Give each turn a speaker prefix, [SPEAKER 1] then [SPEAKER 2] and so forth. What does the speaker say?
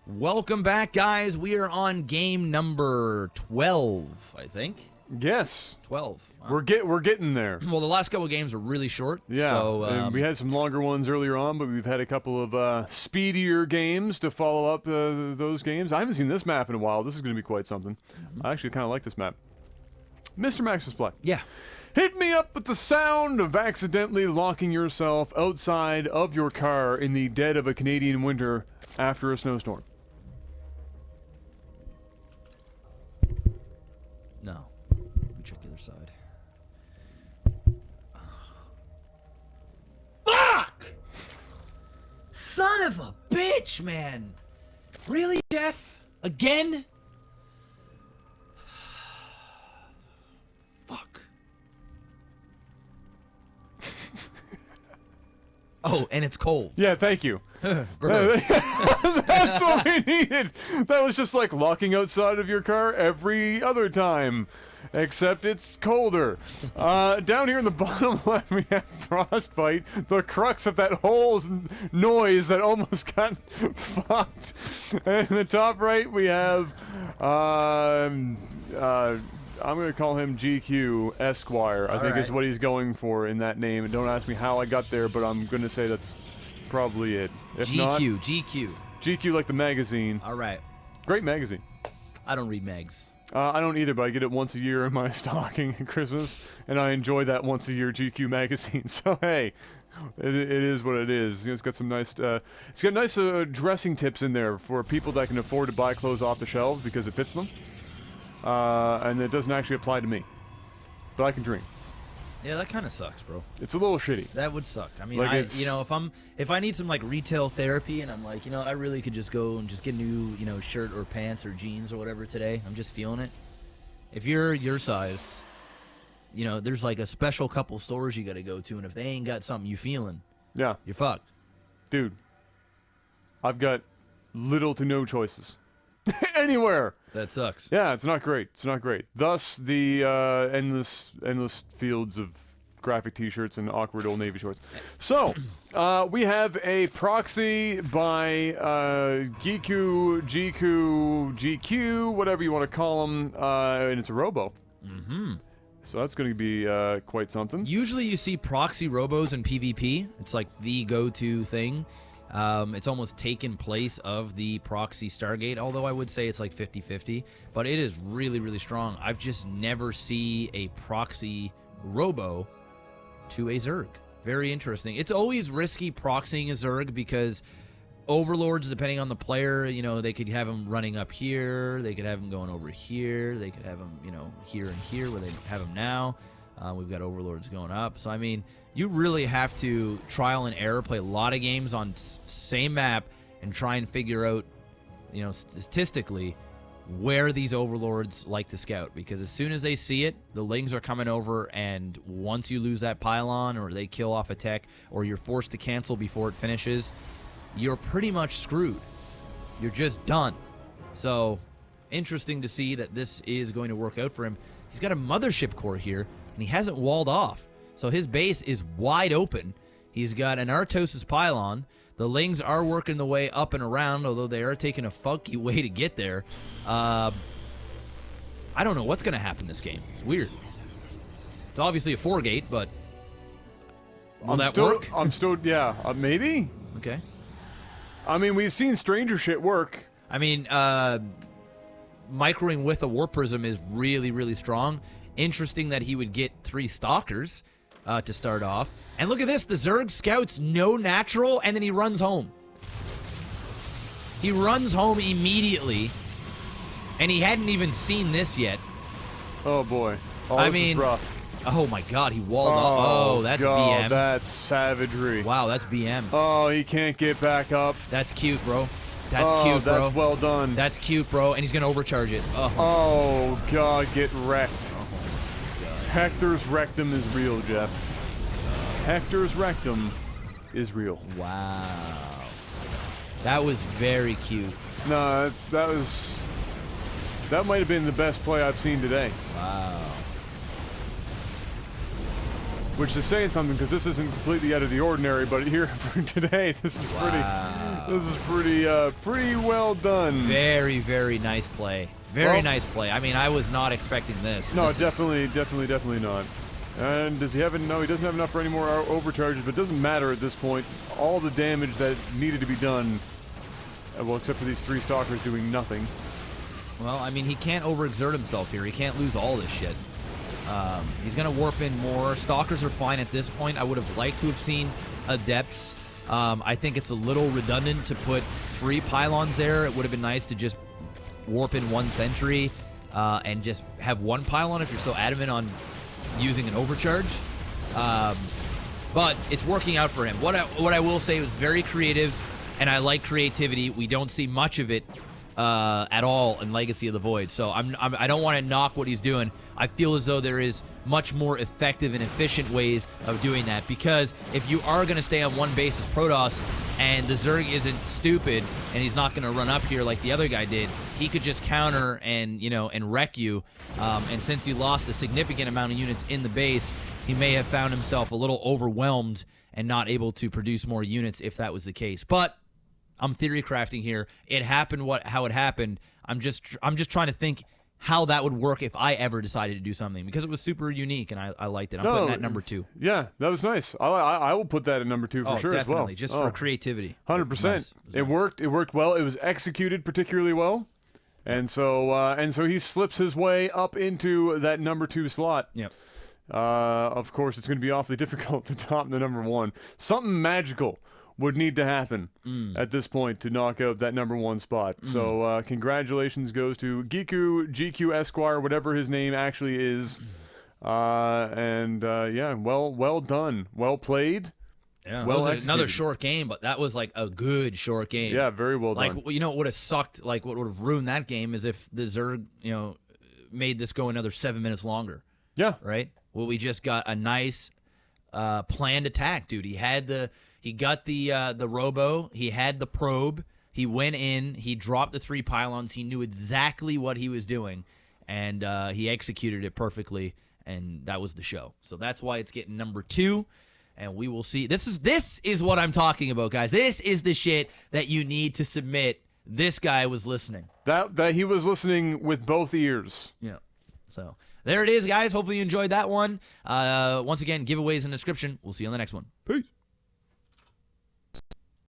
[SPEAKER 1] Welcome back, guys. We are on game number 12, I think.
[SPEAKER 2] Yes.
[SPEAKER 1] 12. Wow.
[SPEAKER 2] We're getting there.
[SPEAKER 1] Well, the last couple of games were really short.
[SPEAKER 2] Yeah.
[SPEAKER 1] So,
[SPEAKER 2] and we had some longer ones earlier on, but we've had a couple of speedier games to follow up those games. I haven't seen this map in a while. This is going to be quite something. I actually kind of like this map. Mr. MaximusBlack.
[SPEAKER 1] Yeah.
[SPEAKER 2] Hit me up with the sound of accidentally locking yourself outside of your car in the dead of a Canadian winter after a snowstorm.
[SPEAKER 1] No. Let me check the other side. Fuck! Son of a bitch, man! Really, Jeff? Again? Fuck. Oh, and it's cold.
[SPEAKER 2] Yeah, thank you. That's what we needed. That was just like locking outside of your car every other time, except it's colder. Down here in the bottom left, we have Frostbite, the crux of that whole noise that almost got fucked. And in the top right, we have, I'm going to call him GQ Esquire, I think is what he's going for in that name. And don't ask me how I got there, but I'm going to say that's probably it. If not, GQ like the magazine.
[SPEAKER 1] All right.
[SPEAKER 2] Great magazine.
[SPEAKER 1] I don't read mags.
[SPEAKER 2] I don't either, but I get it once a year in my stocking at Christmas, and I enjoy that once a year GQ magazine. So hey, it is what it is. You know, it's got some nice, it's got nice dressing tips in there for people that can afford to buy clothes off the shelves because it fits them. And it doesn't actually apply to me, but I can drink.
[SPEAKER 1] Yeah, that kind of sucks, bro.
[SPEAKER 2] It's a little shitty.
[SPEAKER 1] That would suck. I mean,
[SPEAKER 2] like
[SPEAKER 1] you know, if I need some like retail therapy and I'm like, you know, I really could just go and just get a new, you know, shirt or pants or jeans or whatever today. I'm just feeling it. If you're your size, you know, there's like a special couple stores you got to go to, and if they ain't got something you feeling,
[SPEAKER 2] yeah,
[SPEAKER 1] you're fucked.
[SPEAKER 2] Dude, I've got little to no choices. Anywhere.
[SPEAKER 1] That sucks.
[SPEAKER 2] Yeah, it's not great. It's not great. Thus, the endless fields of graphic T-shirts and awkward old Navy shorts. So, we have a proxy by GQ, whatever you want to call them, and it's a robo. Mm-hmm. So that's going to be quite something.
[SPEAKER 1] Usually you see proxy robos in PvP. It's like the go-to thing. It's almost taken place of the proxy Stargate, although I would say it's like 50-50, but it is really, really strong. I've just never see a proxy robo to a Zerg. Very interesting. It's always risky proxying a Zerg because overlords, depending on the player, you know, they could have them running up here, they could have them going over here, they could have them, you know, here and here where they have them now. We've got overlords going up. So, I mean, you really have to trial and error, play a lot of games on same map, and try and figure out, you know, statistically where these overlords like to scout. Because as soon as they see it, the Lings are coming over, and once you lose that pylon or they kill off a tech or you're forced to cancel before it finishes, you're pretty much screwed. You're just done. So, interesting to see that this is going to work out for him. He's got a mothership core here, and he hasn't walled off. So his base is wide open. He's got an Artosis pylon. The Lings are working the way up and around, although they are taking a funky way to get there. I don't know what's going to happen this game. It's weird. It's obviously a 4-gate, but will that work?
[SPEAKER 2] Yeah, maybe?
[SPEAKER 1] Okay.
[SPEAKER 2] I mean, we've seen stranger shit work.
[SPEAKER 1] I mean, microing with a Warp Prism is really, really strong. Interesting that he would get 3 Stalkers to start off. And look at this. The Zerg scouts no natural, and then he runs home. He runs home immediately, and he hadn't even seen this yet.
[SPEAKER 2] Oh, boy. Oh,
[SPEAKER 1] I
[SPEAKER 2] this
[SPEAKER 1] mean,
[SPEAKER 2] is rough.
[SPEAKER 1] Oh, my God. He walled off. Oh, that's
[SPEAKER 2] God,
[SPEAKER 1] BM.
[SPEAKER 2] That's savagery.
[SPEAKER 1] Wow, that's BM.
[SPEAKER 2] Oh, he can't get back up.
[SPEAKER 1] That's cute, bro. That's cute, bro.
[SPEAKER 2] That's well done.
[SPEAKER 1] That's cute, bro. And he's going to overcharge it.
[SPEAKER 2] Oh, God, get wrecked.
[SPEAKER 1] Oh, God.
[SPEAKER 2] Hector's rectum is real, Jeff. Hector's rectum is real.
[SPEAKER 1] Wow. That was very cute.
[SPEAKER 2] No, that might have been the best play I've seen today.
[SPEAKER 1] Wow.
[SPEAKER 2] Which is saying something, because this isn't completely out of the ordinary, but here for today, this is This is pretty well done.
[SPEAKER 1] Very, very nice play. Very nice play. I mean, I was not expecting this.
[SPEAKER 2] No,
[SPEAKER 1] this
[SPEAKER 2] definitely not. And does he have it? No, he doesn't have enough for any more overcharges, but it doesn't matter at this point. All the damage that needed to be done, well, except for these 3 stalkers doing nothing.
[SPEAKER 1] Well, I mean, he can't overexert himself here. He can't lose all this shit. He's going to warp in more. Stalkers are fine at this point. I would have liked to have seen Adepts. I think it's a little redundant to put 3 pylons there. It would have been nice to just warp in 1 sentry and just have 1 pylon if you're so adamant on using an overcharge. But it's working out for him. What I will say was very creative, and I like creativity. We don't see much of it at all in Legacy of the Void, so I don't want to knock what he's doing. I feel as though there is much more effective and efficient ways of doing that, because if you are going to stay on 1 base as Protoss and the Zerg isn't stupid and he's not going to run up here like the other guy did, he could just counter and and wreck you. And since he lost a significant amount of units in the base, he may have found himself a little overwhelmed and not able to produce more units if that was the case. But I'm theory crafting here. It happened how it happened. I'm just trying to think how that would work if I ever decided to do something, because it was super unique and I liked it. I'm putting that number 2.
[SPEAKER 2] Yeah, that was nice. I will put that at number 2 for sure
[SPEAKER 1] definitely,
[SPEAKER 2] as well.
[SPEAKER 1] Just for creativity.
[SPEAKER 2] 100%.
[SPEAKER 1] Nice.
[SPEAKER 2] It worked. It worked well. It was executed particularly well. And so he slips his way up into that number 2 slot.
[SPEAKER 1] Yep.
[SPEAKER 2] Of course, it's going to be awfully difficult to top the number 1. Something magical would need to happen at this point to knock out that number 1 spot. So congratulations goes to GQ Esquire, whatever his name actually is. Yeah, well done. Well played.
[SPEAKER 1] Yeah,
[SPEAKER 2] well
[SPEAKER 1] it was
[SPEAKER 2] executed.
[SPEAKER 1] another short game, but that was like a good short game.
[SPEAKER 2] Yeah, very well done.
[SPEAKER 1] Like, what would have sucked, like what would have ruined that game is if the Zerg, made this go another 7 minutes longer.
[SPEAKER 2] Yeah.
[SPEAKER 1] Right? Well, we just got a nice planned attack, dude. He got the robo, he had the probe, he went in, he dropped the 3 pylons, he knew exactly what he was doing, and he executed it perfectly, and that was the show. So that's why it's getting number 2. And we will see. This is what I'm talking about, guys. This is the shit that you need to submit. This guy was listening.
[SPEAKER 2] That he was listening with both ears.
[SPEAKER 1] Yeah. So there it is, guys. Hopefully you enjoyed that one. Once again, giveaways in the description. We'll see you on the next one. Peace.